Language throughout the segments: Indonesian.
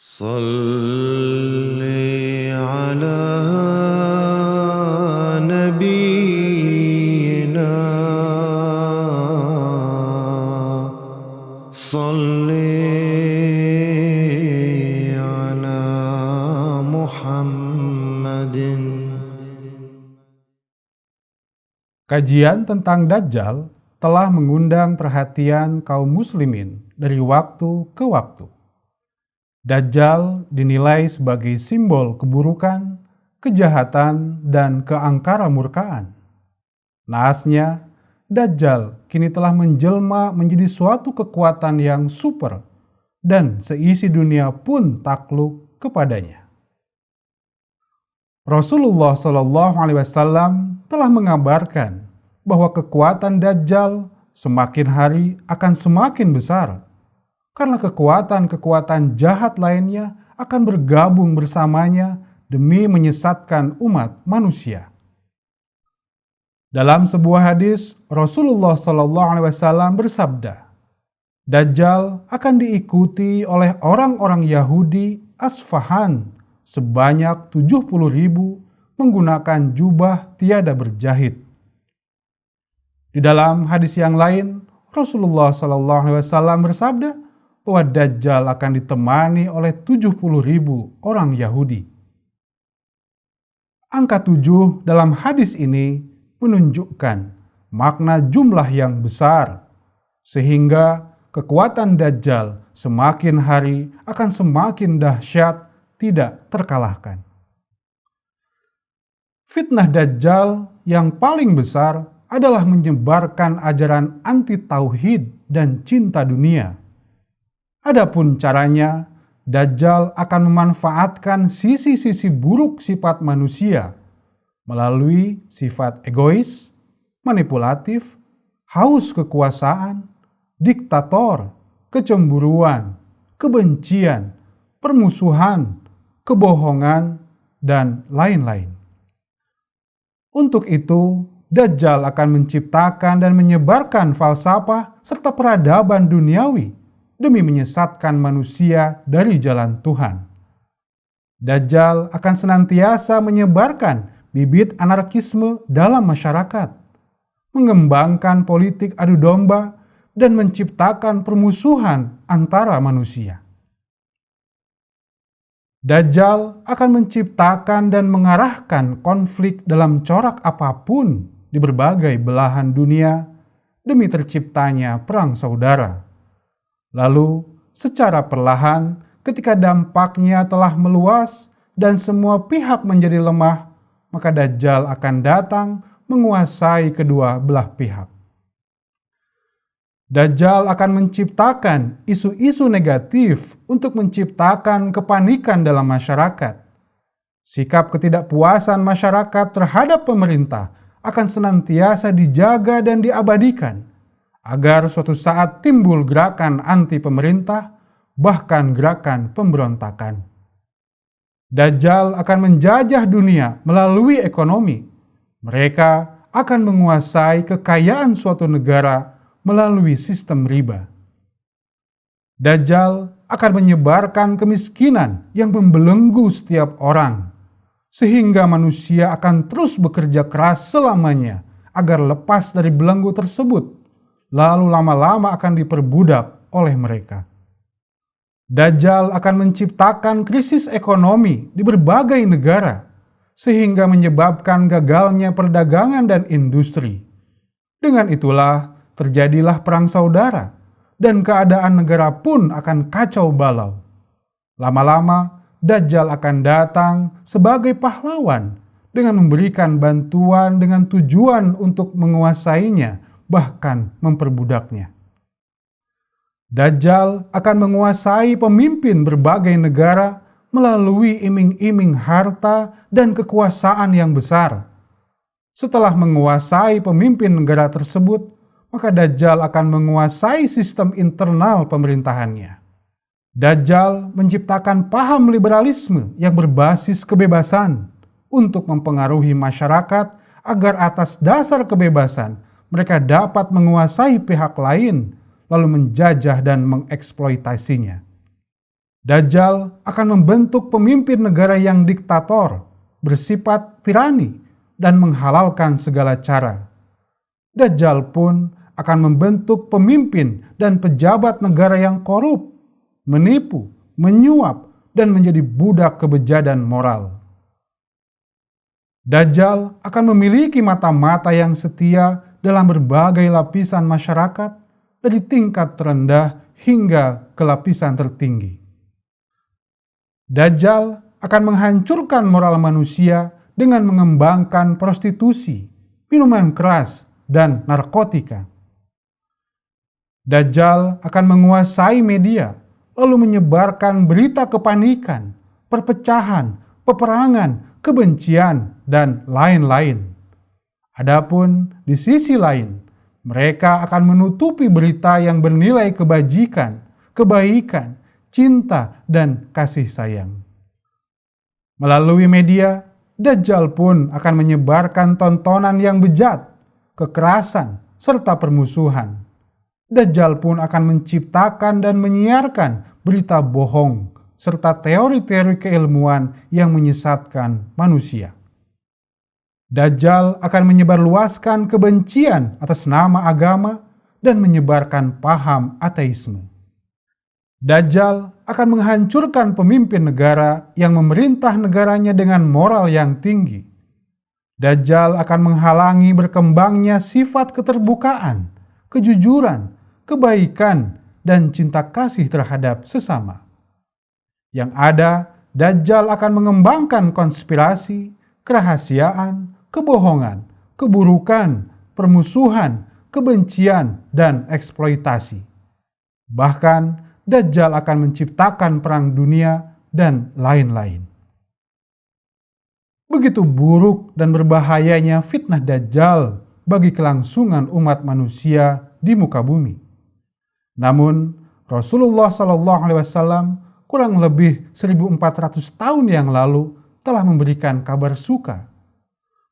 صل على نبينا صل على محمد. Kajian tentang Dajjal telah mengundang perhatian kaum muslimin dari waktu ke waktu. Dajjal dinilai sebagai simbol keburukan, kejahatan, dan keangkara murkaan. Naasnya, Dajjal kini telah menjelma menjadi suatu kekuatan yang super dan seisi dunia pun takluk kepadanya. Rasulullah SAW telah mengabarkan bahwa kekuatan Dajjal semakin hari akan semakin besar, karena kekuatan-kekuatan jahat lainnya akan bergabung bersamanya demi menyesatkan umat manusia. Dalam sebuah hadis, Rasulullah SAW bersabda, Dajjal akan diikuti oleh orang-orang Yahudi Asfahan sebanyak 70.000 menggunakan jubah tiada berjahit. Di dalam hadis yang lain, Rasulullah SAW bersabda bahwa Dajjal akan ditemani oleh 70.000 orang Yahudi. Angka 7 dalam hadis ini menunjukkan makna jumlah yang besar, sehingga kekuatan Dajjal semakin hari akan semakin dahsyat, tidak terkalahkan. Fitnah Dajjal yang paling besar adalah menyebarkan ajaran anti-tauhid dan cinta dunia. Adapun caranya, Dajjal akan memanfaatkan sisi-sisi buruk sifat manusia melalui sifat egois, manipulatif, haus kekuasaan, diktator, kecemburuan, kebencian, permusuhan, kebohongan, dan lain-lain. Untuk itu, Dajjal akan menciptakan dan menyebarkan falsafah serta peradaban duniawi demi menyesatkan manusia dari jalan Tuhan. Dajjal akan senantiasa menyebarkan bibit anarkisme dalam masyarakat, mengembangkan politik adu domba, dan menciptakan permusuhan antara manusia. Dajjal akan menciptakan dan mengarahkan konflik dalam corak apapun di berbagai belahan dunia demi terciptanya perang saudara. Lalu, secara perlahan, ketika dampaknya telah meluas dan semua pihak menjadi lemah, maka Dajjal akan datang menguasai kedua belah pihak. Dajjal akan menciptakan isu-isu negatif untuk menciptakan kepanikan dalam masyarakat. Sikap ketidakpuasan masyarakat terhadap pemerintah akan senantiasa dijaga dan diabadikan, agar suatu saat timbul gerakan anti pemerintah, bahkan gerakan pemberontakan. Dajjal akan menjajah dunia melalui ekonomi. Mereka akan menguasai kekayaan suatu negara melalui sistem riba. Dajjal akan menyebarkan kemiskinan yang membelenggu setiap orang, sehingga manusia akan terus bekerja keras selamanya agar lepas dari belenggu tersebut, lalu lama-lama akan diperbudak oleh mereka. Dajjal akan menciptakan krisis ekonomi di berbagai negara, sehingga menyebabkan gagalnya perdagangan dan industri. Dengan itulah terjadilah perang saudara, dan keadaan negara pun akan kacau balau. Lama-lama, Dajjal akan datang sebagai pahlawan dengan memberikan bantuan dengan tujuan untuk menguasainya, bahkan memperbudaknya. Dajjal akan menguasai pemimpin berbagai negara melalui iming-iming harta dan kekuasaan yang besar. Setelah menguasai pemimpin negara tersebut, maka Dajjal akan menguasai sistem internal pemerintahannya. Dajjal menciptakan paham liberalisme yang berbasis kebebasan untuk mempengaruhi masyarakat agar atas dasar kebebasan mereka dapat menguasai pihak lain lalu menjajah dan mengeksploitasinya. Dajjal akan membentuk pemimpin negara yang diktator, bersifat tirani, dan menghalalkan segala cara. Dajjal pun akan membentuk pemimpin dan pejabat negara yang korup, menipu, menyuap, dan menjadi budak kebejadan moral. Dajjal akan memiliki mata-mata yang setia dalam berbagai lapisan masyarakat, dari tingkat terendah hingga ke lapisan tertinggi. Dajjal akan menghancurkan moral manusia dengan mengembangkan prostitusi, minuman keras, dan narkotika. Dajjal akan menguasai media, lalu menyebarkan berita kepanikan, perpecahan, peperangan, kebencian, dan lain-lain. Adapun di sisi lain, mereka akan menutupi berita yang bernilai kebajikan, kebaikan, cinta, dan kasih sayang. Melalui media, Dajjal pun akan menyebarkan tontonan yang bejat, kekerasan, serta permusuhan. Dajjal pun akan menciptakan dan menyiarkan berita bohong, serta teori-teori keilmuan yang menyesatkan manusia. Dajjal akan menyebarluaskan kebencian atas nama agama dan menyebarkan paham ateisme. Dajjal akan menghancurkan pemimpin negara yang memerintah negaranya dengan moral yang tinggi. Dajjal akan menghalangi berkembangnya sifat keterbukaan, kejujuran, kebaikan, dan cinta kasih terhadap sesama. Yang ada, Dajjal akan mengembangkan konspirasi, kerahasiaan, kebohongan, keburukan, permusuhan, kebencian, dan eksploitasi. Bahkan, Dajjal akan menciptakan perang dunia dan lain-lain. Begitu buruk dan berbahayanya fitnah Dajjal bagi kelangsungan umat manusia di muka bumi. Namun, Rasulullah SAW kurang lebih 1400 tahun yang lalu telah memberikan kabar suka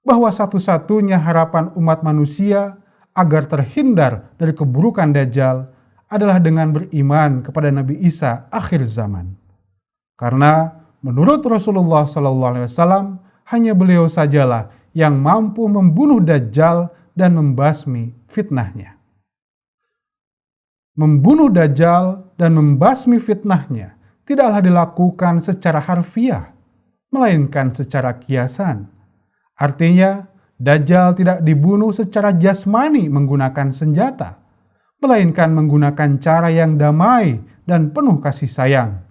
bahwa satu-satunya harapan umat manusia agar terhindar dari keburukan Dajjal adalah dengan beriman kepada Nabi Isa akhir zaman. Karena menurut Rasulullah SAW, hanya beliau sajalah yang mampu membunuh Dajjal dan membasmi fitnahnya. Membunuh Dajjal dan membasmi fitnahnya tidaklah dilakukan secara harfiah, melainkan secara kiasan. Artinya, Dajjal tidak dibunuh secara jasmani menggunakan senjata, melainkan menggunakan cara yang damai dan penuh kasih sayang.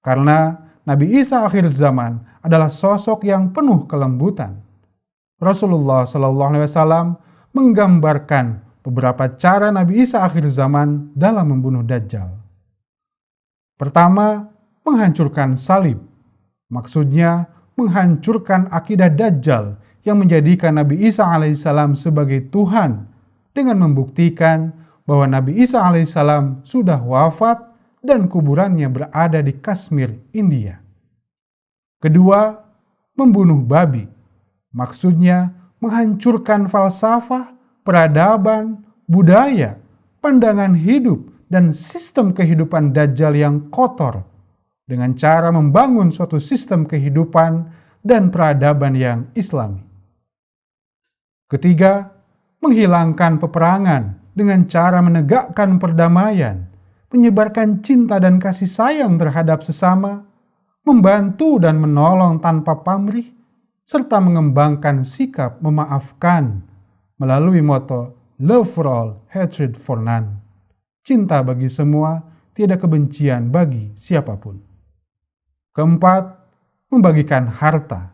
Karena Nabi Isa akhir zaman adalah sosok yang penuh kelembutan. Rasulullah SAW menggambarkan beberapa cara Nabi Isa akhir zaman dalam membunuh Dajjal. Pertama, menghancurkan salib. Maksudnya, menghancurkan akidah Dajjal yang menjadikan Nabi Isa alaihissalam sebagai Tuhan dengan membuktikan bahwa Nabi Isa alaihissalam sudah wafat dan kuburannya berada di Kashmir, India. Kedua, membunuh babi. Maksudnya menghancurkan falsafah, peradaban, budaya, pandangan hidup, dan sistem kehidupan Dajjal yang kotor dengan cara membangun suatu sistem kehidupan dan peradaban yang Islami. Ketiga, menghilangkan peperangan dengan cara menegakkan perdamaian, menyebarkan cinta dan kasih sayang terhadap sesama, membantu dan menolong tanpa pamrih, serta mengembangkan sikap memaafkan melalui moto Love for all, hatred for none. Cinta bagi semua, tiada kebencian bagi siapapun. Keempat, membagikan harta.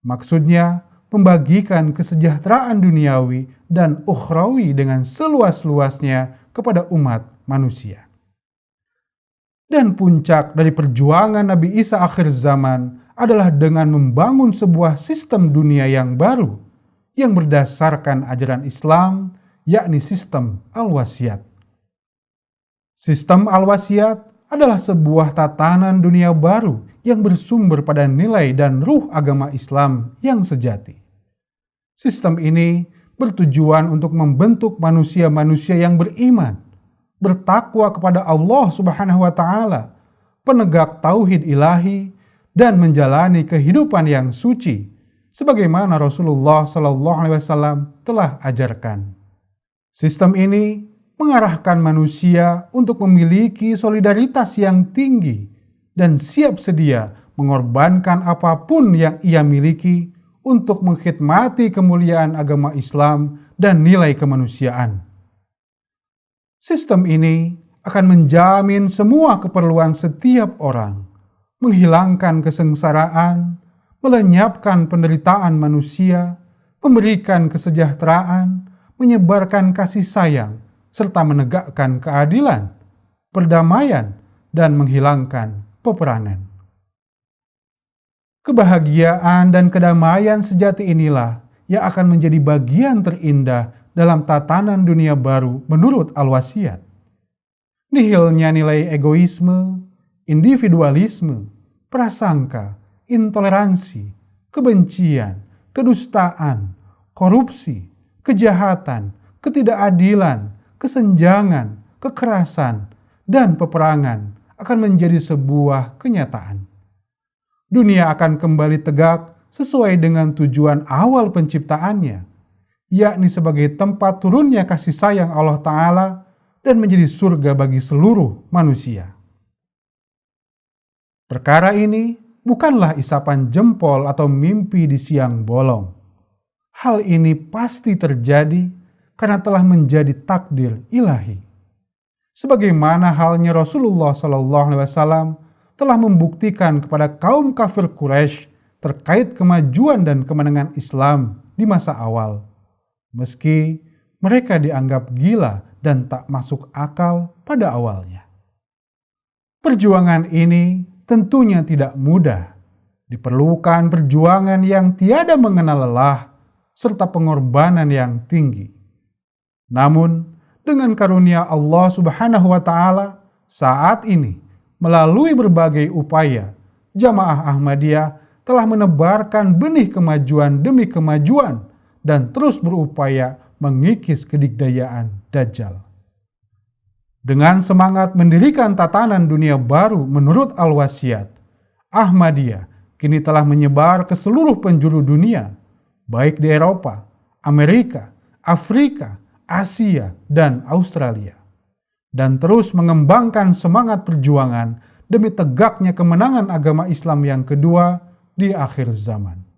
Maksudnya, membagikan kesejahteraan duniawi dan ukhrawi dengan seluas-luasnya kepada umat manusia. Dan puncak dari perjuangan Nabi Isa akhir zaman adalah dengan membangun sebuah sistem dunia yang baru yang berdasarkan ajaran Islam, yakni sistem al-wasiat. Sistem al-wasiat adalah sebuah tatanan dunia baru yang bersumber pada nilai dan ruh agama Islam yang sejati. Sistem ini bertujuan untuk membentuk manusia-manusia yang beriman, bertakwa kepada Allah Subhanahu wa Ta'ala, penegak tauhid ilahi, dan menjalani kehidupan yang suci, sebagaimana Rasulullah SAW telah ajarkan. Sistem ini mengarahkan manusia untuk memiliki solidaritas yang tinggi dan siap sedia mengorbankan apapun yang ia miliki untuk mengkhidmati kemuliaan agama Islam dan nilai kemanusiaan. Sistem ini akan menjamin semua keperluan setiap orang, menghilangkan kesengsaraan, melenyapkan penderitaan manusia, memberikan kesejahteraan, menyebarkan kasih sayang, serta menegakkan keadilan, perdamaian, dan menghilangkan peperangan. Kebahagiaan dan kedamaian sejati inilah yang akan menjadi bagian terindah dalam tatanan dunia baru menurut Al-Wasiat. Nihilnya nilai egoisme, individualisme, prasangka, intoleransi, kebencian, kedustaan, korupsi, kejahatan, ketidakadilan, kesenjangan, kekerasan, dan peperangan akan menjadi sebuah kenyataan. Dunia akan kembali tegak sesuai dengan tujuan awal penciptaannya, yakni sebagai tempat turunnya kasih sayang Allah Ta'ala dan menjadi surga bagi seluruh manusia. Perkara ini bukanlah isapan jempol atau mimpi di siang bolong. Hal ini pasti terjadi karena telah menjadi takdir ilahi. Sebagaimana halnya Rasulullah SAW telah membuktikan kepada kaum kafir Quraisy terkait kemajuan dan kemenangan Islam di masa awal, meski mereka dianggap gila dan tak masuk akal pada awalnya. Perjuangan ini tentunya tidak mudah. Diperlukan perjuangan yang tiada mengenal lelah serta pengorbanan yang tinggi. Namun, dengan karunia Allah Subhanahu wa Ta'ala, saat ini melalui berbagai upaya, Jamaah Ahmadiyah telah menebarkan benih kemajuan demi kemajuan dan terus berupaya mengikis kedikdayaan Dajjal. Dengan semangat mendirikan tatanan dunia baru menurut Al-Wasiat, Ahmadiyah kini telah menyebar ke seluruh penjuru dunia, baik di Eropa, Amerika, Afrika, Asia, dan Australia, dan terus mengembangkan semangat perjuangan demi tegaknya kemenangan agama Islam yang kedua di akhir zaman.